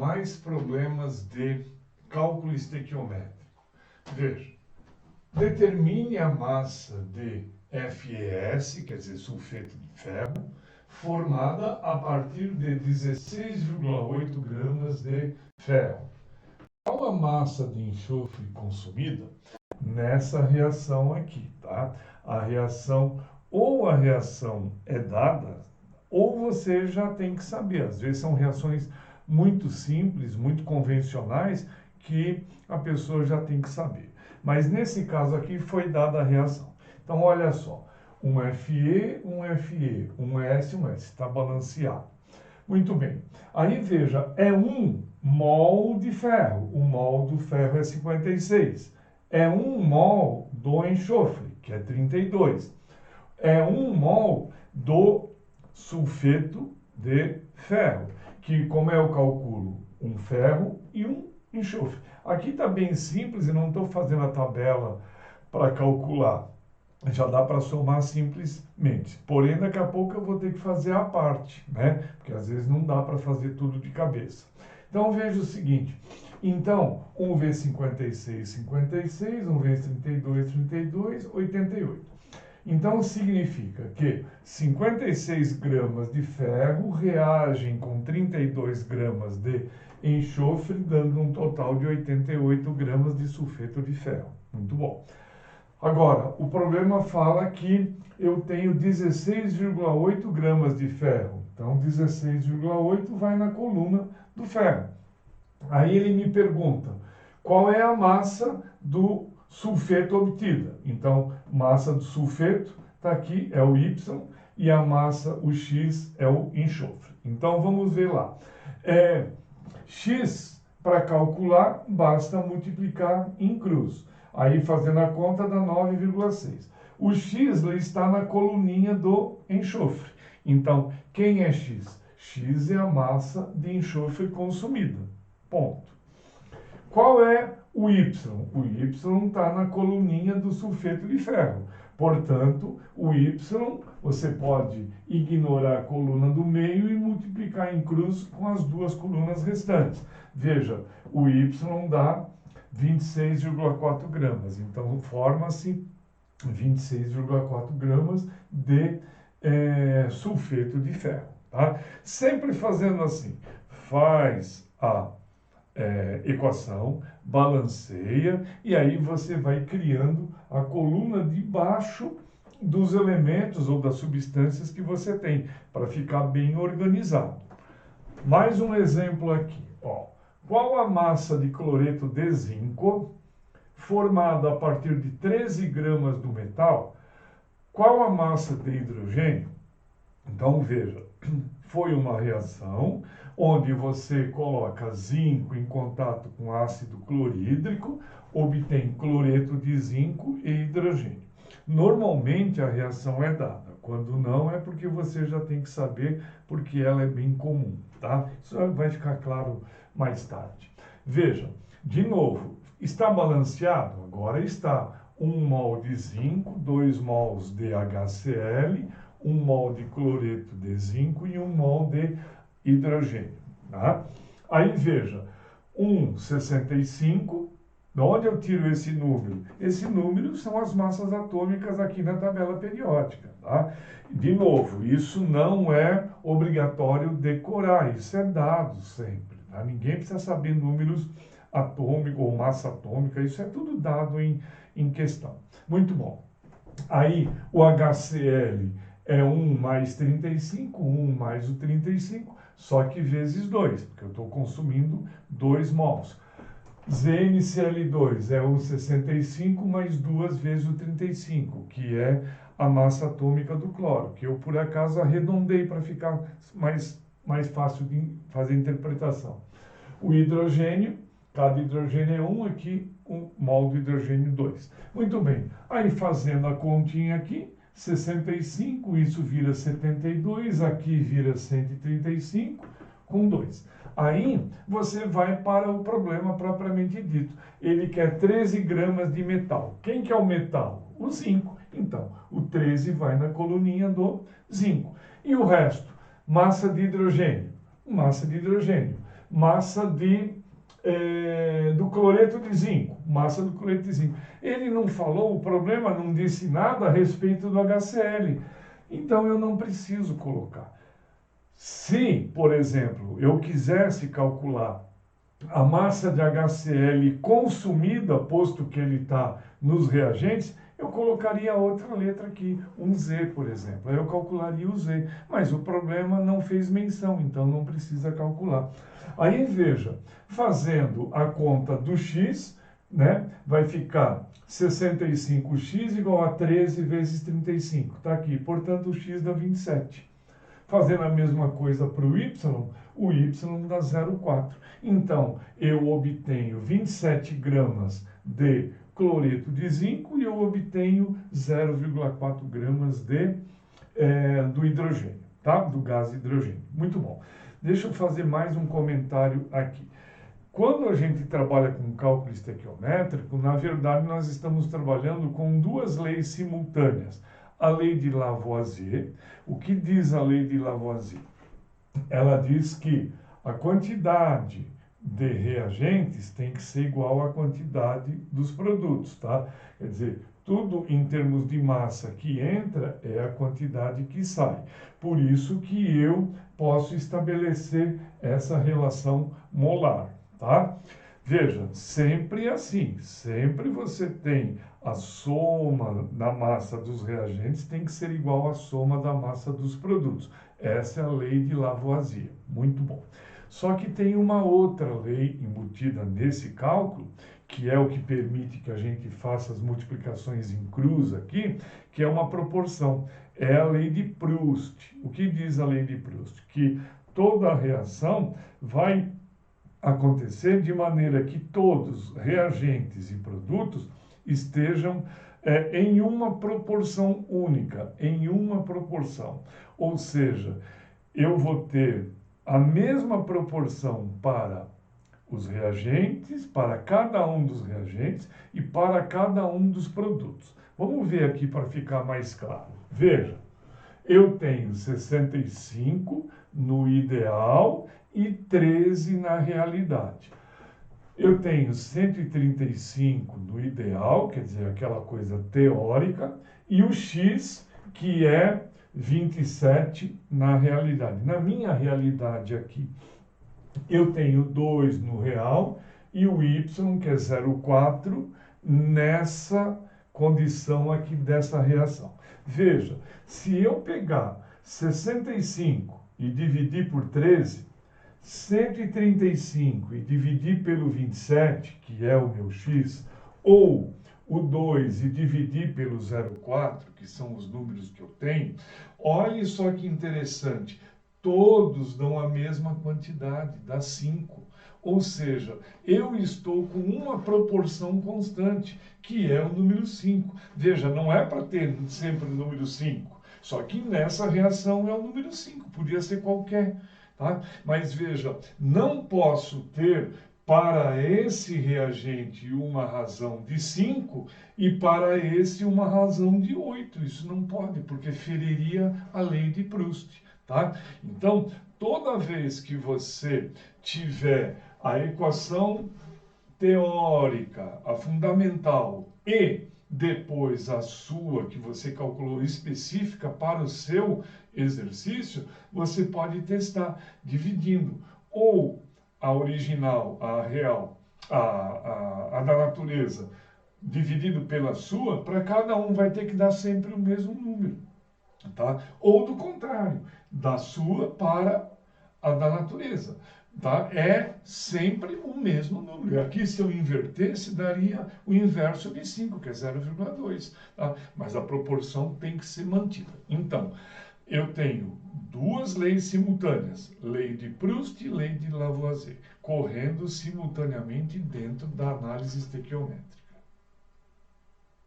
mais problemas de cálculo estequiométrico. Veja, determine a massa de FeS, quer dizer, sulfeto de ferro, formada a partir de 16,8 gramas de ferro. Qual a massa de enxofre consumida nessa reação aqui, tá? A reação é dada, ou você já tem que saber. Às vezes são reações muito simples, muito convencionais, que a pessoa já tem que saber. Mas nesse caso aqui foi dada a reação. Então, olha só, um Fe, um Fe, um S, está balanceado. Muito bem. Aí, veja, é 1 mol de ferro. O mol do ferro é 56. É 1 mol do enxofre, que é 32. É 1 mol do sulfeto de ferro, que como eu calculo um ferro e um enxofre. Aqui está bem simples e não estou fazendo a tabela para calcular. Já dá para somar simplesmente. Porém, daqui a pouco eu vou ter que fazer a parte, né? Porque às vezes não dá para fazer tudo de cabeça. Então, veja o seguinte. Então, 1 vezes 56, 56. 1 vezes 32, 32. 88. Então, significa que 56 gramas de ferro reagem com 32 gramas de enxofre, dando um total de 88 gramas de sulfeto de ferro. Muito bom. Agora, o problema fala que eu tenho 16,8 gramas de ferro. Então, 16,8 vai na coluna do ferro. Aí ele me pergunta, qual é a massa do sulfeto obtida? Então, massa do sulfeto está aqui, é o Y, e a massa, o X, é o enxofre. Então, vamos ver lá. X, para calcular, basta multiplicar em cruz. Aí, fazendo a conta, dá 9,6. O X está na coluninha do enxofre. Então, quem é X? X é a massa de enxofre consumida. Ponto. Qual é o Y? O Y está na coluninha do sulfeto de ferro. Portanto, o Y, você pode ignorar a coluna do meio e multiplicar em cruz com as duas colunas restantes. Veja, o Y dá 26,4 gramas. Então, forma-se 26,4 gramas de sulfeto de ferro. Tá? Sempre fazendo assim, faz a equação, balanceia, e aí você vai criando a coluna de baixo dos elementos ou das substâncias que você tem, para ficar bem organizado. Mais um exemplo aqui. Ó. Qual a massa de cloreto de zinco, formada a partir de 13 gramas do metal? Qual a massa de hidrogênio? Então, veja, foi uma reação onde você coloca zinco em contato com ácido clorídrico, obtém cloreto de zinco e hidrogênio. Normalmente a reação é dada, quando não é porque você já tem que saber, porque ela é bem comum, tá? Isso vai ficar claro mais tarde. Veja, de novo, está balanceado? Agora está. 1 mol de zinco, 2 mols de HCl, 1 mol de cloreto de zinco e 1 mol de hidrogênio. Tá? Aí veja, 1,65, de onde eu tiro esse número? Esse número são as massas atômicas aqui na tabela periódica. Tá? De novo, isso não é obrigatório decorar, isso é dado sempre. Tá? Ninguém precisa saber números atômicos ou massa atômica, isso é tudo dado em questão. Muito bom. Aí o HCl é 1 mais 35, 1 mais o 35, só que vezes 2, porque eu estou consumindo 2 mols. ZnCl2 é o 65 mais 2 vezes o 35, que é a massa atômica do cloro, que eu por acaso arredondei para ficar mais fácil de fazer a interpretação. O hidrogênio, cada hidrogênio é 1, aqui 1 mol de hidrogênio 2. Muito bem, aí fazendo a continha aqui, 65, isso vira 72, aqui vira 135, com 2. Aí você vai para o problema propriamente dito. Ele quer 13 gramas de metal. Quem que é o metal? O zinco. Então, o 13 vai na coluninha do zinco. E o resto? Massa de hidrogênio. Massa de hidrogênio. massa do cloreto de zinco, massa do cloreto de zinco. Ele não falou, o problema não disse nada a respeito do HCl, então eu não preciso colocar. Se, por exemplo, eu quisesse calcular a massa de HCl consumida, posto que ele está nos reagentes, eu colocaria outra letra aqui, um Z, por exemplo. Aí eu calcularia o Z, mas o problema não fez menção, então não precisa calcular. Aí veja, fazendo a conta do X, né, vai ficar 65x igual a 13 vezes 35. Está aqui, portanto o X dá 27. Fazendo a mesma coisa para o Y dá 0,4. Então, eu obtenho 27 gramas de cloreto de zinco e eu obtenho 0,4 gramas do hidrogênio, tá? Do gás hidrogênio. Muito bom. Deixa eu fazer mais um comentário aqui. Quando a gente trabalha com cálculo estequiométrico, na verdade nós estamos trabalhando com duas leis simultâneas. A lei de Lavoisier. O que diz a lei de Lavoisier? Ela diz que a quantidade de reagentes tem que ser igual à quantidade dos produtos, tá? Quer dizer, tudo em termos de massa que entra é a quantidade que sai. Por isso que eu posso estabelecer essa relação molar, tá? Veja, sempre assim, sempre você tem a soma da massa dos reagentes tem que ser igual à soma da massa dos produtos. Essa é a lei de Lavoisier. Muito bom. Só que tem uma outra lei embutida nesse cálculo, que é o que permite que a gente faça as multiplicações em cruz aqui, que é uma proporção. É a lei de Proust. O que diz a lei de Proust? Que toda reação vai acontecer de maneira que todos reagentes e produtos estejam em uma proporção única, em uma proporção. Ou seja, eu vou ter a mesma proporção para os reagentes, para cada um dos reagentes e para cada um dos produtos. Vamos ver aqui para ficar mais claro. Veja, eu tenho 65 no ideal e 13 na realidade. Eu tenho 135 no ideal, quer dizer, aquela coisa teórica, e o X, que é 27 na realidade. Na minha realidade aqui, eu tenho 2 no real e o Y, que é 0,4, nessa condição aqui dessa reação. Veja, se eu pegar 65 e dividir por 13, 135 e dividir pelo 27, que é o meu X, ou o 2 e dividir pelo 0,4, que são os números que eu tenho, olhe só que interessante, todos dão a mesma quantidade, dá 5. Ou seja, eu estou com uma proporção constante, que é o número 5. Veja, não é para ter sempre o número 5, só que nessa reação é o número 5, podia ser qualquer. Tá? Mas veja, não posso ter para esse reagente uma razão de 5 e para esse uma razão de 8. Isso não pode, porque feriria a lei de Proust. Tá? Então, toda vez que você tiver a equação teórica, a fundamental e depois a sua, que você calculou específica para o seu exercício, você pode testar dividindo ou a original, a real, a da natureza, dividido pela sua, para cada um vai ter que dar sempre o mesmo número. Tá? Ou do contrário, da sua para a da natureza. Tá? É sempre o mesmo número. Aqui, se eu invertesse, daria o inverso de 5, que é 0,2. Tá? Mas a proporção tem que ser mantida. Então, eu tenho duas leis simultâneas, lei de Proust e lei de Lavoisier, correndo simultaneamente dentro da análise estequiométrica.